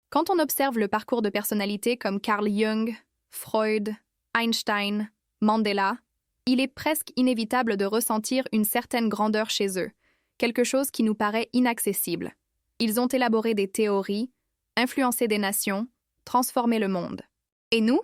Quand on observe le parcours de personnalités comme Carl Jung, Freud, Einstein, Mandela, il est presque inévitable de ressentir une certaine grandeur chez eux, quelque chose qui nous paraît inaccessible. Ils ont élaboré des théories, influencé des nations, transformé le monde. Et nous?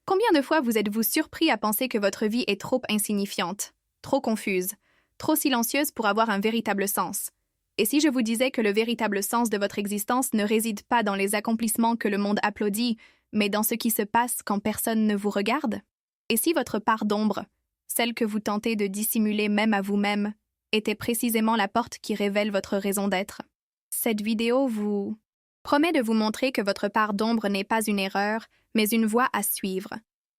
Combien de fois vous êtes-vous surpris à penser que votre vie est trop insignifiante, trop confuse, trop silencieuse pour avoir un véritable sens? Et si je vous disais que le véritable sens de votre existence ne réside pas dans les accomplissements que le monde applaudit, mais dans ce qui se passe quand personne ne vous regarde? Et si votre part d'ombre, celle que vous tentez de dissimuler même à vous-même, était précisément la porte qui révèle votre raison d'être? Cette vidéo vous promet de vous montrer que votre part d'ombre n'est pas une erreur, mais une voie à suivre.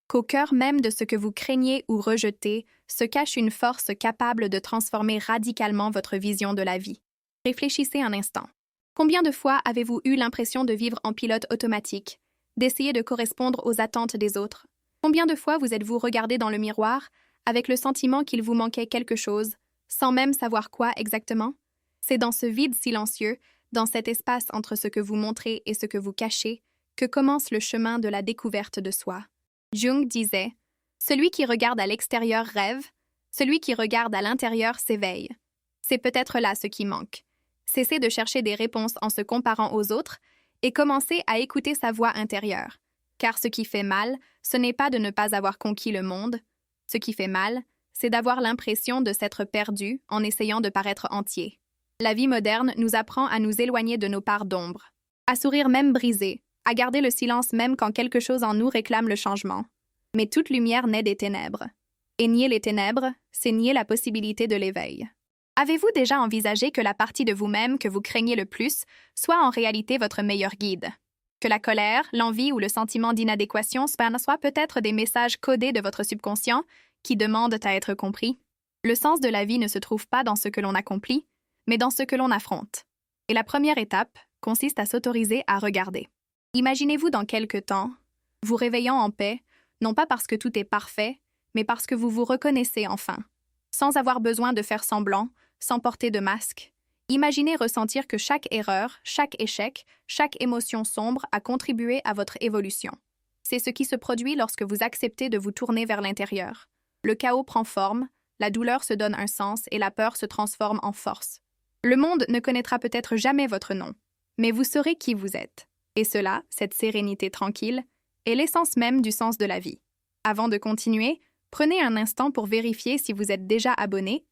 Qu'au cœur même de ce que vous craignez ou rejetez se cache une force capable de transformer radicalement votre vision de la vie. Réfléchissez un instant. Combien de fois avez-vous eu l'impression de vivre en pilote automatique, d'essayer de correspondre aux attentes des autres? Combien de fois vous êtes-vous regardé dans le miroir avec le sentiment qu'il vous manquait quelque chose, sans même savoir quoi exactement? C'est dans ce vide silencieux, dans cet espace entre ce que vous montrez et ce que vous cachez, que commence le chemin de la découverte de soi. Jung disait « Celui qui regarde à l'extérieur rêve, celui qui regarde à l'intérieur s'éveille. » C'est peut-être là ce qui manque. Cessez de chercher des réponses en se comparant aux autres et commencez à écouter sa voix intérieure. Car ce qui fait mal, ce n'est pas de ne pas avoir conquis le monde. Ce qui fait mal, c'est d'avoir l'impression de s'être perdu en essayant de paraître entier. La vie moderne nous apprend à nous éloigner de nos parts d'ombre, à sourire même brisé, à garder le silence même quand quelque chose en nous réclame le changement. Mais toute lumière naît des ténèbres. Et nier les ténèbres, c'est nier la possibilité de l'éveil. Avez-vous déjà envisagé que la partie de vous-même que vous craignez le plus soit en réalité votre meilleur guide? Que la colère, l'envie ou le sentiment d'inadéquation soient peut-être des messages codés de votre subconscient qui demandent à être compris? Le sens de la vie ne se trouve pas dans ce que l'on accomplit, mais dans ce que l'on affronte. Et la première étape consiste à s'autoriser à regarder. Imaginez-vous dans quelque temps, vous réveillant en paix, non pas parce que tout est parfait, mais parce que vous vous reconnaissez enfin. Sans avoir besoin de faire semblant, sans porter de masque. Imaginez ressentir que chaque erreur, chaque échec, chaque émotion sombre a contribué à votre évolution. C'est ce qui se produit lorsque vous acceptez de vous tourner vers l'intérieur. Le chaos prend forme, la douleur se donne un sens et la peur se transforme en force. Le monde ne connaîtra peut-être jamais votre nom, mais vous saurez qui vous êtes. Et cela, cette sérénité tranquille, est l'essence même du sens de la vie. Avant de continuer, prenez un instant pour vérifier si vous êtes déjà abonné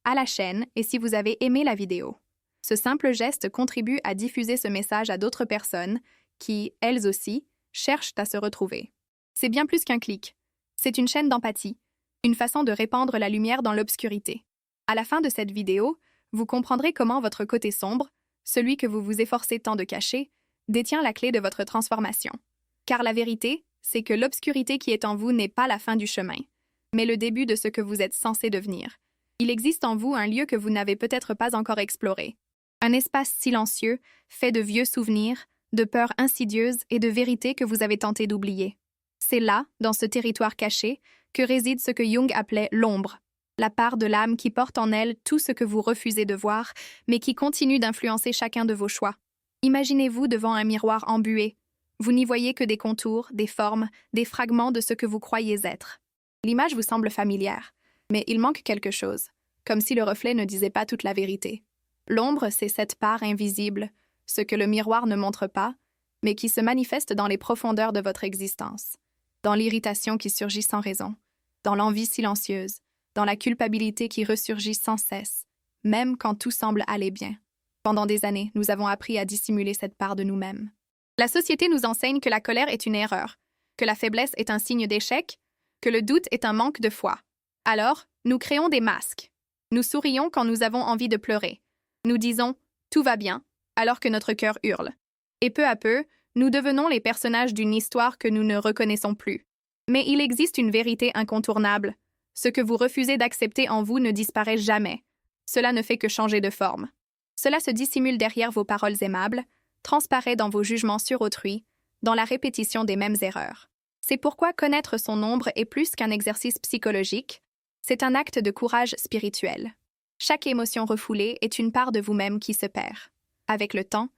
à la chaîne et si vous avez aimé la vidéo. Ce simple geste contribue à diffuser ce message à d'autres personnes qui, elles aussi, cherchent à se retrouver. C'est bien plus qu'un clic. C'est une chaîne d'empathie, une façon de répandre la lumière dans l'obscurité. À la fin de cette vidéo, vous comprendrez comment votre côté sombre, celui que vous vous efforcez tant de cacher, détient la clé de votre transformation. Car la vérité, c'est que l'obscurité qui est en vous n'est pas la fin du chemin, mais le début de ce que vous êtes censé devenir. Il existe en vous un lieu que vous n'avez peut-être pas encore exploré. Un espace silencieux, fait de vieux souvenirs, de peurs insidieuses et de vérités que vous avez tenté d'oublier. C'est là, dans ce territoire caché, que réside ce que Jung appelait l'ombre, la part de l'âme qui porte en elle tout ce que vous refusez de voir, mais qui continue d'influencer chacun de vos choix. Imaginez-vous devant un miroir embué. Vous n'y voyez que des contours, des formes, des fragments de ce que vous croyez être. L'image vous semble familière, mais il manque quelque chose, comme si le reflet ne disait pas toute la vérité. L'ombre, c'est cette part invisible, ce que le miroir ne montre pas, mais qui se manifeste dans les profondeurs de votre existence, dans l'irritation qui surgit sans raison, dans l'envie silencieuse, dans la culpabilité qui ressurgit sans cesse, même quand tout semble aller bien. Pendant des années, nous avons appris à dissimuler cette part de nous-mêmes. La société nous enseigne que la colère est une erreur, que la faiblesse est un signe d'échec, que le doute est un manque de foi. Alors, nous créons des masques. Nous sourions quand nous avons envie de pleurer. Nous disons « tout va bien » alors que notre cœur hurle. Et peu à peu, nous devenons les personnages d'une histoire que nous ne reconnaissons plus. Mais il existe une vérité incontournable. Ce que vous refusez d'accepter en vous ne disparaît jamais. Cela ne fait que changer de forme. Cela se dissimule derrière vos paroles aimables, transparaît dans vos jugements sur autrui, dans la répétition des mêmes erreurs. C'est pourquoi connaître son ombre est plus qu'un exercice psychologique, c'est un acte de courage spirituel. Chaque émotion refoulée est une part de vous-même qui se perd. Avec le temps,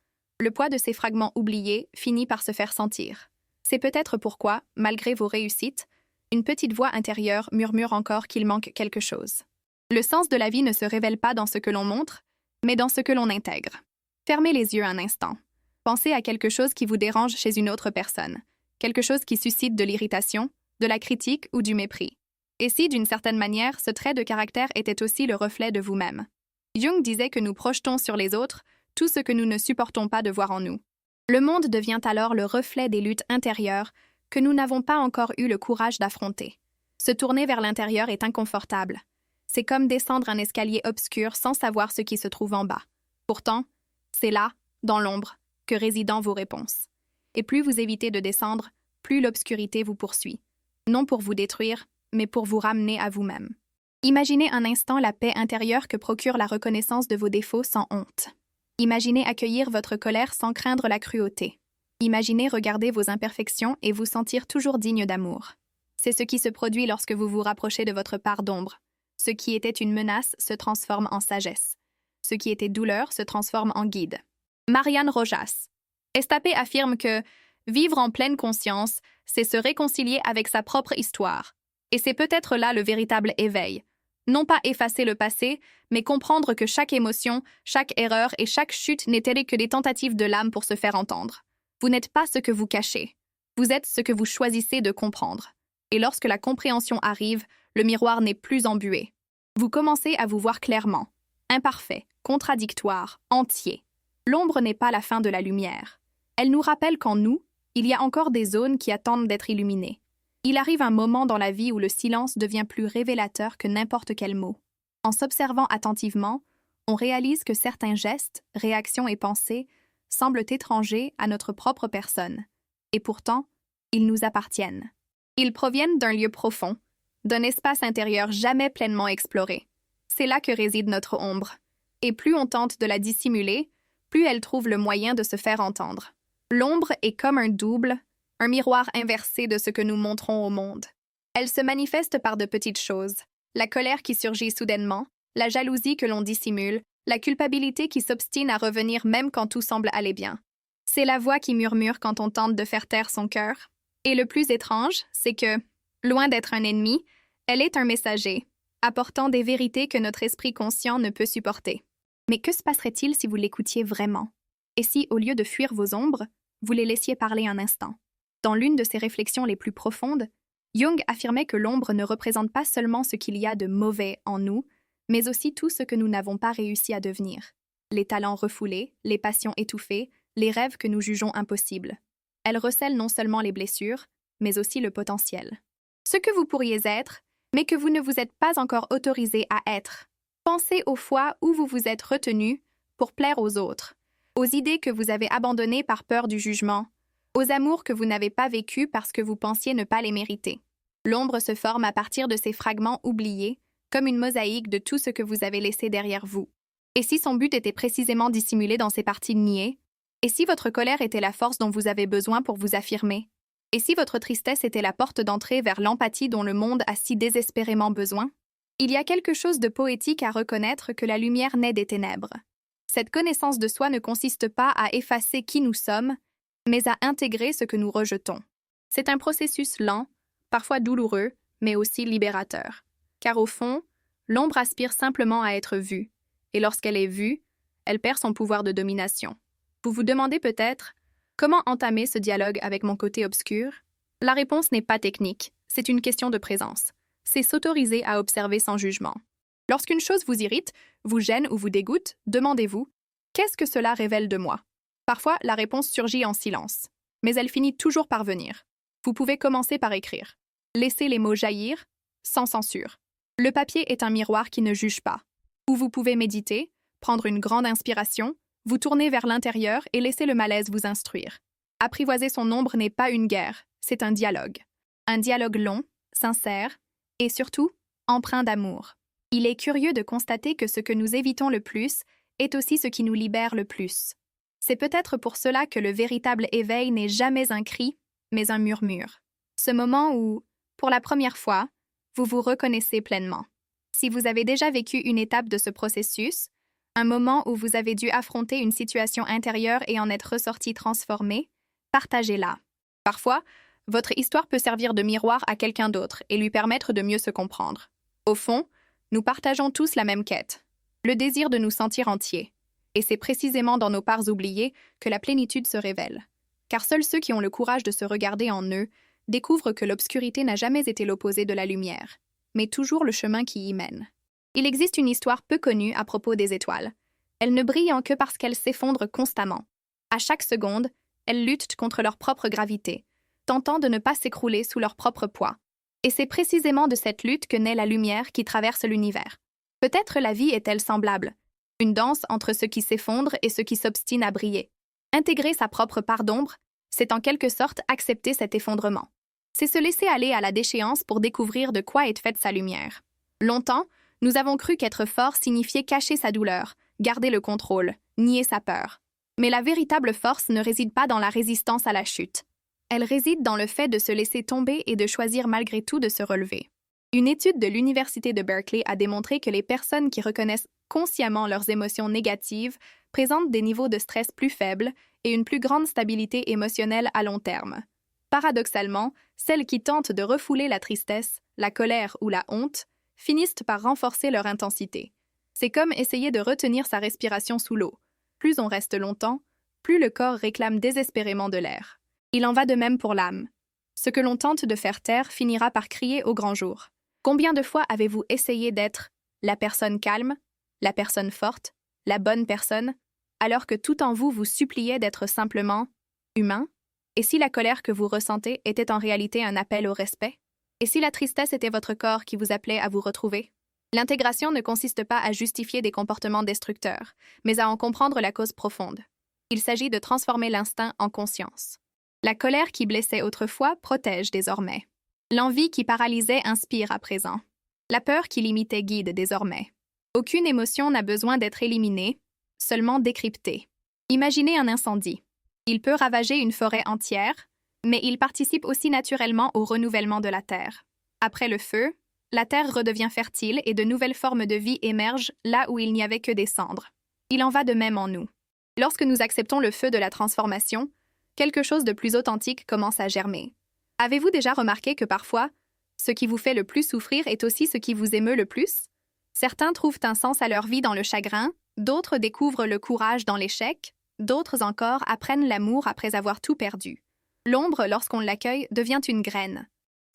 Le poids de ces fragments oubliés finit par se faire sentir. C'est peut-être pourquoi, malgré vos réussites, une petite voix intérieure murmure encore qu'il manque quelque chose. Le sens de la vie ne se révèle pas dans ce que l'on montre, mais dans ce que l'on intègre. Fermez les yeux un instant. Pensez à quelque chose qui vous dérange chez une autre personne, quelque chose qui suscite de l'irritation, de la critique ou du mépris. Et si, d'une certaine manière, ce trait de caractère était aussi le reflet de vous-même? Jung disait que nous projetons sur les autres tout ce que nous ne supportons pas de voir en nous. Le monde devient alors le reflet des luttes intérieures que nous n'avons pas encore eu le courage d'affronter. Se tourner vers l'intérieur est inconfortable. C'est comme descendre un escalier obscur sans savoir ce qui se trouve en bas. Pourtant, c'est là, dans l'ombre, que résident vos réponses. Et plus vous évitez de descendre, plus l'obscurité vous poursuit. Non pour vous détruire, mais pour vous ramener à vous-même. Imaginez un instant la paix intérieure que procure la reconnaissance de vos défauts sans honte. Imaginez accueillir votre colère sans craindre la cruauté. Imaginez regarder vos imperfections et vous sentir toujours digne d'amour. C'est ce qui se produit lorsque vous vous rapprochez de votre part d'ombre. Ce qui était une menace se transforme en sagesse. Ce qui était douleur se transforme en guide. Marianne Rojas. Estapé affirme que vivre en pleine conscience, c'est se réconcilier avec sa propre histoire. Et c'est peut-être là le véritable éveil. Non pas effacer le passé, mais comprendre que chaque émotion, chaque erreur et chaque chute n'étaient que des tentatives de l'âme pour se faire entendre. Vous n'êtes pas ce que vous cachez. Vous êtes ce que vous choisissez de comprendre. Et lorsque la compréhension arrive, le miroir n'est plus embué. Vous commencez à vous voir clairement. Imparfait, contradictoire, entier. L'ombre n'est pas la fin de la lumière. Elle nous rappelle qu'en nous, il y a encore des zones qui attendent d'être illuminées. Il arrive un moment dans la vie où le silence devient plus révélateur que n'importe quel mot. En s'observant attentivement, on réalise que certains gestes, réactions et pensées semblent étrangers à notre propre personne. Et pourtant, ils nous appartiennent. Ils proviennent d'un lieu profond, d'un espace intérieur jamais pleinement exploré. C'est là que réside notre ombre. Et plus on tente de la dissimuler, plus elle trouve le moyen de se faire entendre. L'ombre est comme un double, un miroir inversé de ce que nous montrons au monde. Elle se manifeste par de petites choses. La colère qui surgit soudainement, la jalousie que l'on dissimule, la culpabilité qui s'obstine à revenir même quand tout semble aller bien. C'est la voix qui murmure quand on tente de faire taire son cœur. Et le plus étrange, c'est que, loin d'être un ennemi, elle est un messager, apportant des vérités que notre esprit conscient ne peut supporter. Mais que se passerait-il si vous l'écoutiez vraiment? Et si, au lieu de fuir vos ombres, vous les laissiez parler un instant? Dans l'une de ses réflexions les plus profondes, Jung affirmait que l'ombre ne représente pas seulement ce qu'il y a de mauvais en nous, mais aussi tout ce que nous n'avons pas réussi à devenir. Les talents refoulés, les passions étouffées, les rêves que nous jugeons impossibles. Elle recèle non seulement les blessures, mais aussi le potentiel. Ce que vous pourriez être, mais que vous ne vous êtes pas encore autorisé à être. Pensez aux fois où vous vous êtes retenu pour plaire aux autres, aux idées que vous avez abandonnées par peur du jugement, aux amours que vous n'avez pas vécus parce que vous pensiez ne pas les mériter. L'ombre se forme à partir de ces fragments oubliés, comme une mosaïque de tout ce que vous avez laissé derrière vous. Et si son but était précisément dissimulé dans ces parties niées? Et si votre colère était la force dont vous avez besoin pour vous affirmer? Et si votre tristesse était la porte d'entrée vers l'empathie dont le monde a si désespérément besoin? Il y a quelque chose de poétique à reconnaître que la lumière naît des ténèbres. Cette connaissance de soi ne consiste pas à effacer qui nous sommes, mais à intégrer ce que nous rejetons. C'est un processus lent, parfois douloureux, mais aussi libérateur. Car au fond, l'ombre aspire simplement à être vue, et lorsqu'elle est vue, elle perd son pouvoir de domination. Vous vous demandez peut-être, comment entamer ce dialogue avec mon côté obscur? La réponse n'est pas technique, c'est une question de présence. C'est s'autoriser à observer sans jugement. Lorsqu'une chose vous irrite, vous gêne ou vous dégoûte, demandez-vous, qu'est-ce que cela révèle de moi? Parfois, la réponse surgit en silence, mais elle finit toujours par venir. Vous pouvez commencer par écrire. Laissez les mots jaillir, sans censure. Le papier est un miroir qui ne juge pas. Ou vous pouvez méditer, prendre une grande inspiration, vous tourner vers l'intérieur et laisser le malaise vous instruire. Apprivoiser son ombre n'est pas une guerre, c'est un dialogue. Un dialogue long, sincère, et surtout, empreint d'amour. Il est curieux de constater que ce que nous évitons le plus est aussi ce qui nous libère le plus. C'est peut-être pour cela que le véritable éveil n'est jamais un cri, mais un murmure. Ce moment où, pour la première fois, vous vous reconnaissez pleinement. Si vous avez déjà vécu une étape de ce processus, Un moment où vous avez dû affronter une situation intérieure et en être ressorti transformé, partagez-la. Parfois, votre histoire peut servir de miroir à quelqu'un d'autre et lui permettre de mieux se comprendre. Au fond, nous partageons tous la même quête, le désir de nous sentir entiers. Et c'est précisément dans nos parts oubliées que la plénitude se révèle. Car seuls ceux qui ont le courage de se regarder en eux découvrent que l'obscurité n'a jamais été l'opposé de la lumière, mais toujours le chemin qui y mène. Il existe une histoire peu connue à propos des étoiles. Elles ne brillent que parce qu'elles s'effondrent constamment. À chaque seconde, elles luttent contre leur propre gravité, tentant de ne pas s'écrouler sous leur propre poids. Et c'est précisément de cette lutte que naît la lumière qui traverse l'univers. Peut-être la vie est-elle semblable, une danse entre ceux qui s'effondrent et ceux qui s'obstinent à briller. Intégrer sa propre part d'ombre, c'est en quelque sorte accepter cet effondrement. C'est se laisser aller à la déchéance pour découvrir de quoi est faite sa lumière. Longtemps, nous avons cru qu'être fort signifiait cacher sa douleur, garder le contrôle, nier sa peur. Mais la véritable force ne réside pas dans la résistance à la chute. Elle réside dans le fait de se laisser tomber et de choisir malgré tout de se relever. Une étude de l'Université de Berkeley a démontré que les personnes qui reconnaissent consciemment leurs émotions négatives présentent des niveaux de stress plus faibles et une plus grande stabilité émotionnelle à long terme. Paradoxalement, celles qui tentent de refouler la tristesse, la colère ou la honte finissent par renforcer leur intensité. C'est comme essayer de retenir sa respiration sous l'eau. Plus on reste longtemps, plus le corps réclame désespérément de l'air. Il en va de même pour l'âme. Ce que l'on tente de faire taire finira par crier au grand jour. Combien de fois avez-vous essayé d'être la personne calme, la personne forte, la bonne personne, alors que tout en vous vous suppliait d'être simplement humain? Et si la colère que vous ressentez était en réalité un appel au respect? Et si la tristesse était votre corps qui vous appelait à vous retrouver? L'intégration ne consiste pas à justifier des comportements destructeurs, mais à en comprendre la cause profonde. Il s'agit de transformer l'instinct en conscience. La colère qui blessait autrefois protège désormais. L'envie qui paralysait inspire à présent. La peur qui limitait guide désormais. Aucune émotion n'a besoin d'être éliminée, seulement décryptée. Imaginez un incendie. Il peut ravager une forêt entière, mais il participe aussi naturellement au renouvellement de la terre. Après le feu, la terre redevient fertile et de nouvelles formes de vie émergent là où il n'y avait que des cendres. Il en va de même en nous. Lorsque nous acceptons le feu de la transformation, quelque chose de plus authentique commence à germer. Avez-vous déjà remarqué que parfois, ce qui vous fait le plus souffrir est aussi ce qui vous émeut le plus? Certains trouvent un sens à leur vie dans le chagrin, d'autres découvrent le courage dans l'échec, d'autres encore apprennent l'amour après avoir tout perdu. L'ombre, lorsqu'on l'accueille, devient une graine.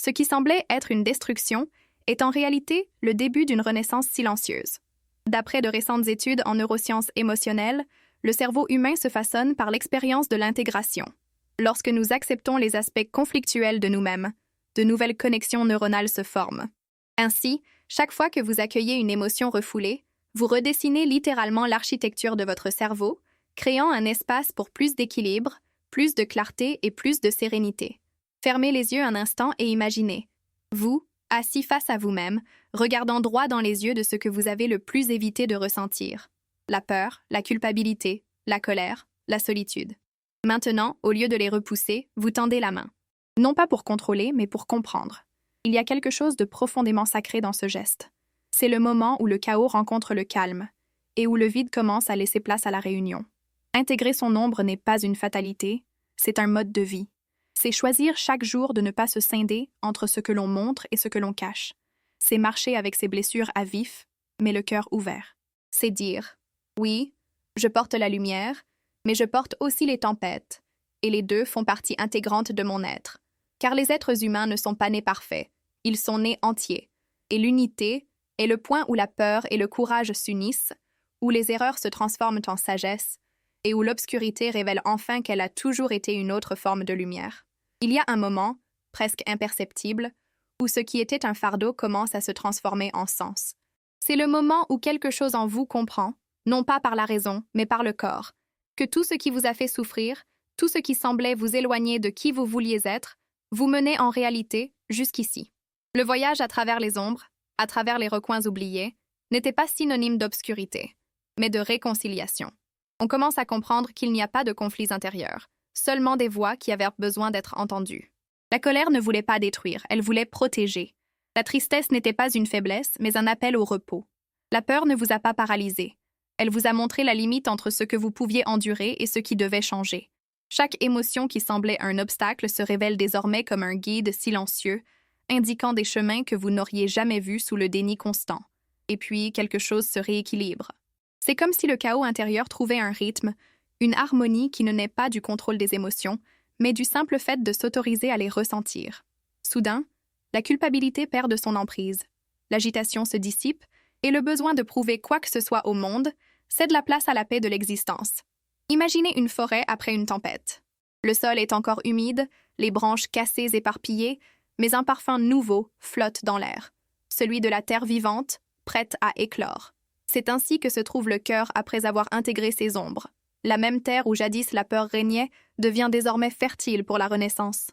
Ce qui semblait être une destruction est en réalité le début d'une renaissance silencieuse. D'après de récentes études en neurosciences émotionnelles, le cerveau humain se façonne par l'expérience de l'intégration. Lorsque nous acceptons les aspects conflictuels de nous-mêmes, de nouvelles connexions neuronales se forment. Ainsi, chaque fois que vous accueillez une émotion refoulée, vous redessinez littéralement l'architecture de votre cerveau, créant un espace pour plus d'équilibre, plus de clarté et plus de sérénité. Fermez les yeux un instant et imaginez, vous, assis face à vous-même, regardant droit dans les yeux de ce que vous avez le plus évité de ressentir. La peur, la culpabilité, la colère, la solitude. Maintenant, au lieu de les repousser, vous tendez la main. Non pas pour contrôler, mais pour comprendre. Il y a quelque chose de profondément sacré dans ce geste. C'est le moment où le chaos rencontre le calme, et où le vide commence à laisser place à la réunion. Intégrer son ombre n'est pas une fatalité, c'est un mode de vie. C'est choisir chaque jour de ne pas se scinder entre ce que l'on montre et ce que l'on cache. C'est marcher avec ses blessures à vif, mais le cœur ouvert. C'est dire, oui, je porte la lumière, mais je porte aussi les tempêtes, et les deux font partie intégrante de mon être. Car les êtres humains ne sont pas nés parfaits, ils sont nés entiers. Et l'unité est le point où la peur et le courage s'unissent, où les erreurs se transforment en sagesse, et où l'obscurité révèle enfin qu'elle a toujours été une autre forme de lumière. Il y a un moment, presque imperceptible, où ce qui était un fardeau commence à se transformer en sens. C'est le moment où quelque chose en vous comprend, non pas par la raison, mais par le corps, que tout ce qui vous a fait souffrir, tout ce qui semblait vous éloigner de qui vous vouliez être, vous menait en réalité jusqu'ici. Le voyage à travers les ombres, à travers les recoins oubliés, n'était pas synonyme d'obscurité, mais de réconciliation. On commence à comprendre qu'il n'y a pas de conflits intérieurs, seulement des voix qui avaient besoin d'être entendues. La colère ne voulait pas détruire, elle voulait protéger. La tristesse n'était pas une faiblesse, mais un appel au repos. La peur ne vous a pas paralysé. Elle vous a montré la limite entre ce que vous pouviez endurer et ce qui devait changer. Chaque émotion qui semblait un obstacle se révèle désormais comme un guide silencieux, indiquant des chemins que vous n'auriez jamais vus sous le déni constant. Et puis, quelque chose se rééquilibre. C'est comme si le chaos intérieur trouvait un rythme, une harmonie qui ne naît pas du contrôle des émotions, mais du simple fait de s'autoriser à les ressentir. Soudain, la culpabilité perd de son emprise. L'agitation se dissipe et le besoin de prouver quoi que ce soit au monde cède la place à la paix de l'existence. Imaginez une forêt après une tempête. Le sol est encore humide, les branches cassées éparpillées, mais un parfum nouveau flotte dans l'air, celui de la terre vivante, prête à éclore. C'est ainsi que se trouve le cœur après avoir intégré ses ombres. La même terre où jadis la peur régnait devient désormais fertile pour la renaissance.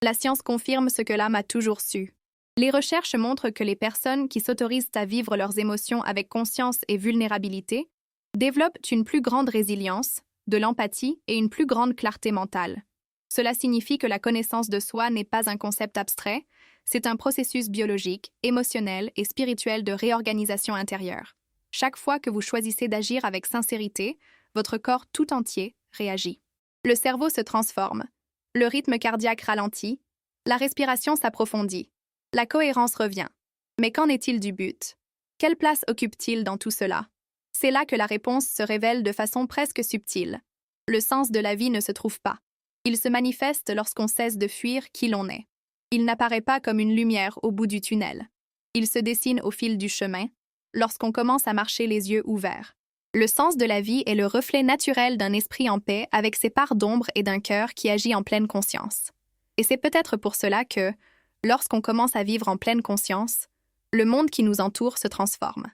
La science confirme ce que l'âme a toujours su. Les recherches montrent que les personnes qui s'autorisent à vivre leurs émotions avec conscience et vulnérabilité développent une plus grande résilience, de l'empathie et une plus grande clarté mentale. Cela signifie que la connaissance de soi n'est pas un concept abstrait, c'est un processus biologique, émotionnel et spirituel de réorganisation intérieure. Chaque fois que vous choisissez d'agir avec sincérité, votre corps tout entier réagit. Le cerveau se transforme, le rythme cardiaque ralentit, la respiration s'approfondit, la cohérence revient. Mais qu'en est-il du but? Quelle place occupe-t-il dans tout cela? C'est là que la réponse se révèle de façon presque subtile. Le sens de la vie ne se trouve pas. Il se manifeste lorsqu'on cesse de fuir qui l'on est. Il n'apparaît pas comme une lumière au bout du tunnel. Il se dessine au fil du chemin, lorsqu'on commence à marcher les yeux ouverts. Le sens de la vie est le reflet naturel d'un esprit en paix avec ses parts d'ombre et d'un cœur qui agit en pleine conscience. Et c'est peut-être pour cela que, lorsqu'on commence à vivre en pleine conscience, le monde qui nous entoure se transforme.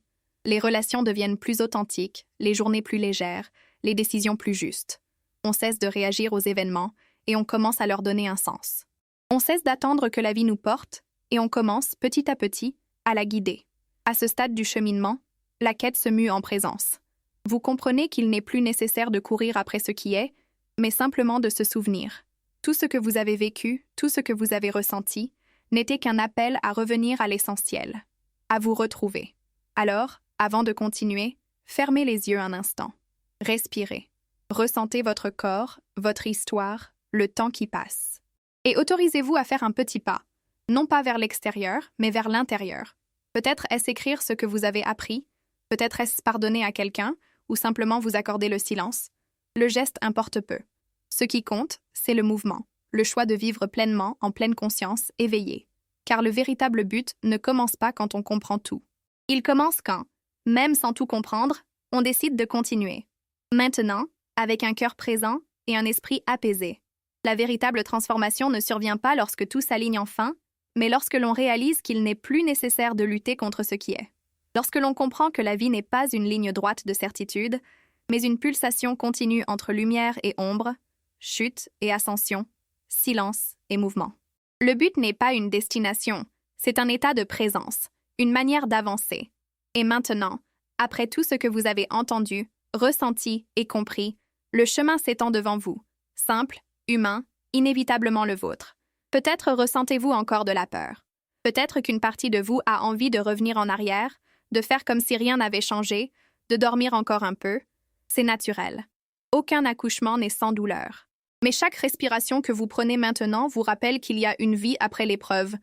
Les relations deviennent plus authentiques, les journées plus légères, les décisions plus justes. On cesse de réagir aux événements et on commence à leur donner un sens. On cesse d'attendre que la vie nous porte et on commence, petit à petit, à la guider. À ce stade du cheminement, la quête se mue en présence. Vous comprenez qu'il n'est plus nécessaire de courir après ce qui est, mais simplement de se souvenir. Tout ce que vous avez vécu, tout ce que vous avez ressenti, n'était qu'un appel à revenir à l'essentiel, à vous retrouver. Alors, avant de continuer, fermez les yeux un instant. Respirez. Ressentez votre corps, votre histoire, le temps qui passe. Et autorisez-vous à faire un petit pas, non pas vers l'extérieur, mais vers l'intérieur. Peut-être est-ce écrire ce que vous avez appris, peut-être est-ce pardonner à quelqu'un, ou simplement vous accorder le silence. Le geste importe peu. Ce qui compte, c'est le mouvement, le choix de vivre pleinement, en pleine conscience, éveillé. Car le véritable but ne commence pas quand on comprend tout. Il commence quand, même sans tout comprendre, on décide de continuer. Maintenant, avec un cœur présent et un esprit apaisé. La véritable transformation ne survient pas lorsque tout s'aligne enfin, mais lorsque l'on réalise qu'il n'est plus nécessaire de lutter contre ce qui est. Lorsque l'on comprend que la vie n'est pas une ligne droite de certitude, mais une pulsation continue entre lumière et ombre, chute et ascension, silence et mouvement. Le but n'est pas une destination, c'est un état de présence, une manière d'avancer. Et maintenant, après tout ce que vous avez entendu, ressenti et compris, le chemin s'étend devant vous, simple, humain, inévitablement le vôtre. Peut-être ressentez-vous encore de la peur. Peut-être qu'une partie de vous a envie de revenir en arrière, de faire comme si rien n'avait changé, de dormir encore un peu. C'est naturel. Aucun accouchement n'est sans douleur. Mais chaque respiration que vous prenez maintenant vous rappelle qu'il y a une vie après l'épreuve,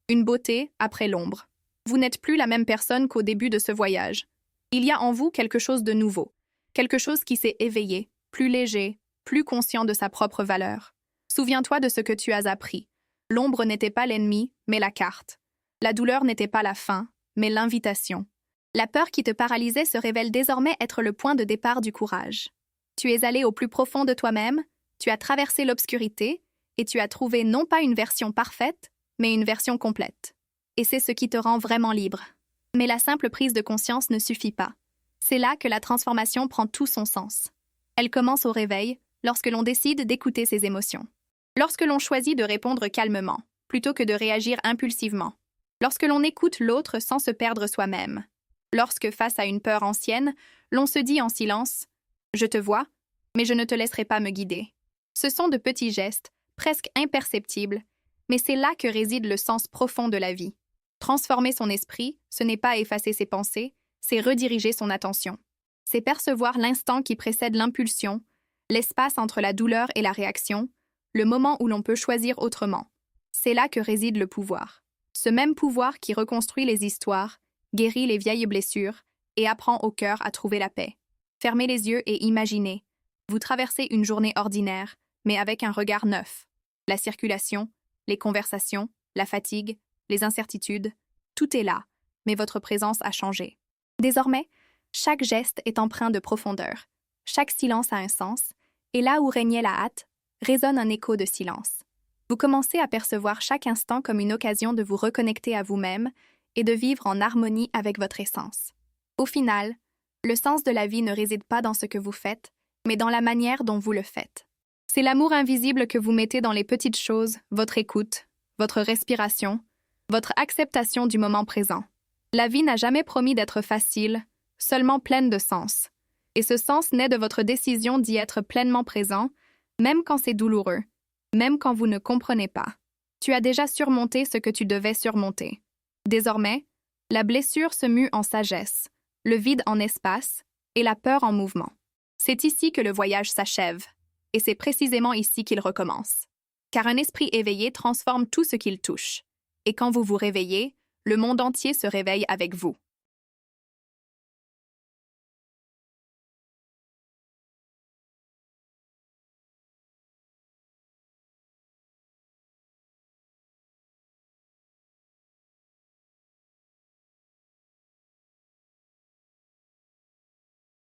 une beauté après l'ombre. Vous n'êtes plus la même personne qu'au début de ce voyage. Il y a en vous quelque chose de nouveau, quelque chose qui s'est éveillé, plus léger, plus conscient de sa propre valeur. Souviens-toi de ce que tu as appris. L'ombre n'était pas l'ennemi, mais la carte. La douleur n'était pas la fin, mais l'invitation. La peur qui te paralysait se révèle désormais être le point de départ du courage. Tu es allé au plus profond de toi-même, tu as traversé l'obscurité et tu as trouvé non pas une version parfaite, mais une version complète. Et c'est ce qui te rend vraiment libre. Mais la simple prise de conscience ne suffit pas. C'est là que la transformation prend tout son sens. Elle commence au réveil, lorsque l'on décide d'écouter ses émotions. Lorsque l'on choisit de répondre calmement, plutôt que de réagir impulsivement. Lorsque l'on écoute l'autre sans se perdre soi-même. Lorsque, face à une peur ancienne, l'on se dit en silence « Je te vois, mais je ne te laisserai pas me guider ». Ce sont de petits gestes, presque imperceptibles, mais c'est là que réside le sens profond de la vie. Transformer son esprit, ce n'est pas effacer ses pensées, c'est rediriger son attention. C'est percevoir l'instant qui précède l'impulsion, l'espace entre la douleur et la réaction, le moment où l'on peut choisir autrement. C'est là que réside le pouvoir. Ce même pouvoir qui reconstruit les histoires, guérit les vieilles blessures et apprend au cœur à trouver la paix. Fermez les yeux et imaginez. Vous traversez une journée ordinaire, mais avec un regard neuf. La circulation, les conversations, la fatigue, les incertitudes, tout est là, mais votre présence a changé. Désormais, chaque geste est empreint de profondeur. Chaque silence a un sens, et là où régnait la hâte, résonne un écho de silence. Vous commencez à percevoir chaque instant comme une occasion de vous reconnecter à vous-même et de vivre en harmonie avec votre essence. Au final, le sens de la vie ne réside pas dans ce que vous faites, mais dans la manière dont vous le faites. C'est l'amour invisible que vous mettez dans les petites choses, votre écoute, votre respiration, votre acceptation du moment présent. La vie n'a jamais promis d'être facile, seulement pleine de sens. Et ce sens naît de votre décision d'y être pleinement présent, même quand c'est douloureux, même quand vous ne comprenez pas. Tu as déjà surmonté ce que tu devais surmonter. Désormais, la blessure se mue en sagesse, le vide en espace et la peur en mouvement. C'est ici que le voyage s'achève, et c'est précisément ici qu'il recommence. Car un esprit éveillé transforme tout ce qu'il touche. Et quand vous vous réveillez, le monde entier se réveille avec vous.